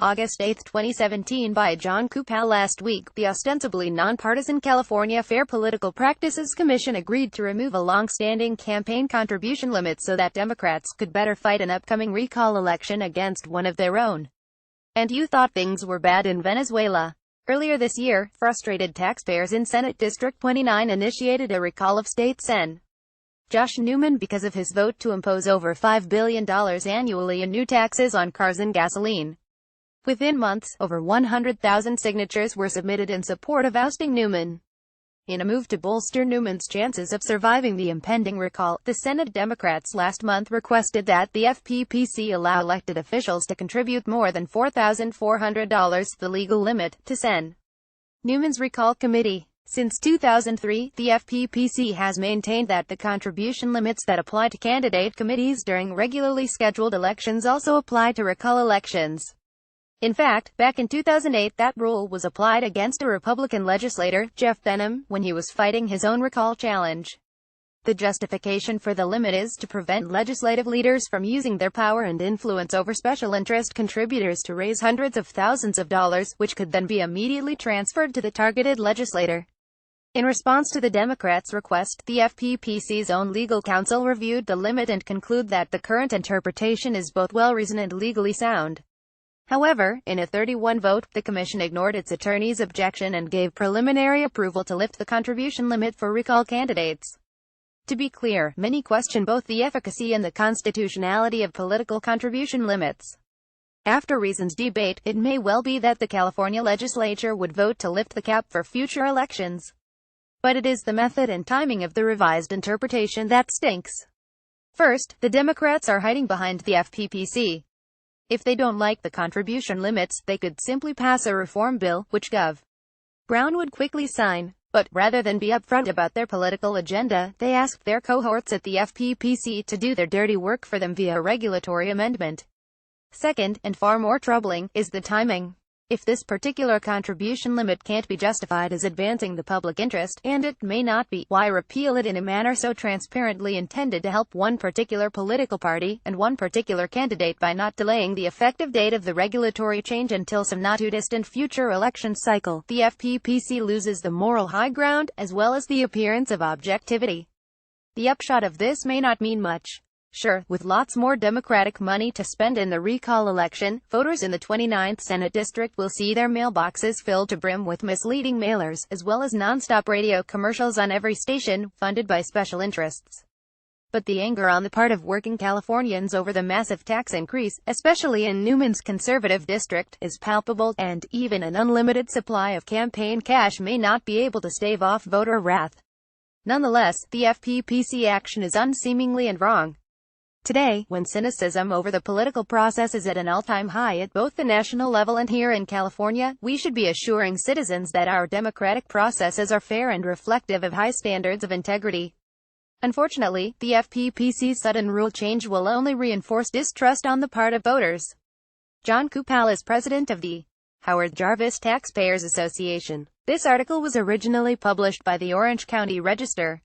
August 8, 2017 by John Kupal. Last week, the ostensibly nonpartisan California Fair Political Practices Commission agreed to remove a long-standing campaign contribution limit so that Democrats could better fight an upcoming recall election against one of their own. And you thought things were bad in Venezuela. Earlier this year, frustrated taxpayers in Senate District 29 initiated a recall of state Sen. Josh Newman because of his vote to impose over $5 billion annually in new taxes on cars and gasoline. Within months, over 100,000 signatures were submitted in support of ousting Newman. In a move to bolster Newman's chances of surviving the impending recall, the Senate Democrats last month requested that the FPPC allow elected officials to contribute more than $4,400, the legal limit, to Sen. Newman's recall committee. Since 2003, the FPPC has maintained that the contribution limits that apply to candidate committees during regularly scheduled elections also apply to recall elections. In fact, back in 2008 that rule was applied against a Republican legislator, Jeff Benham, when he was fighting his own recall challenge. The justification for the limit is to prevent legislative leaders from using their power and influence over special interest contributors to raise hundreds of thousands of dollars, which could then be immediately transferred to the targeted legislator. In response to the Democrats' request, the FPPC's own legal counsel reviewed the limit and concluded that the current interpretation is both well-reasoned and legally sound. However, in a 31 vote, the commission ignored its attorney's objection and gave preliminary approval to lift the contribution limit for recall candidates. To be clear, many question both the efficacy and the constitutionality of political contribution limits. After reasoned debate, it may well be that the California legislature would vote to lift the cap for future elections. But it is the method and timing of the revised interpretation that stinks. First, the Democrats are hiding behind the FPPC. If they don't like the contribution limits, they could simply pass a reform bill, which Gov. Brown would quickly sign. But, rather than be upfront about their political agenda, they asked their cohorts at the FPPC to do their dirty work for them via a regulatory amendment. Second, and far more troubling, is the timing. If this particular contribution limit can't be justified as advancing the public interest, and it may not be, why repeal it in a manner so transparently intended to help one particular political party, and one particular candidate by not delaying the effective date of the regulatory change until some not-too-distant future election cycle? The FPPC loses the moral high ground, as well as the appearance of objectivity. The upshot of this may not mean much. Sure, with lots more Democratic money to spend in the recall election, voters in the 29th Senate District will see their mailboxes filled to brim with misleading mailers, as well as non-stop radio commercials on every station, funded by special interests. But the anger on the part of working Californians over the massive tax increase, especially in Newman's conservative district, is palpable, and even an unlimited supply of campaign cash may not be able to stave off voter wrath. Nonetheless, the FPPC action is unseemly and wrong. Today, when cynicism over the political process is at an all-time high at both the national level and here in California, we should be assuring citizens that our democratic processes are fair and reflective of high standards of integrity. Unfortunately, the FPPC's sudden rule change will only reinforce distrust on the part of voters. John Kupal is president of the Howard Jarvis Taxpayers Association. This article was originally published by the Orange County Register.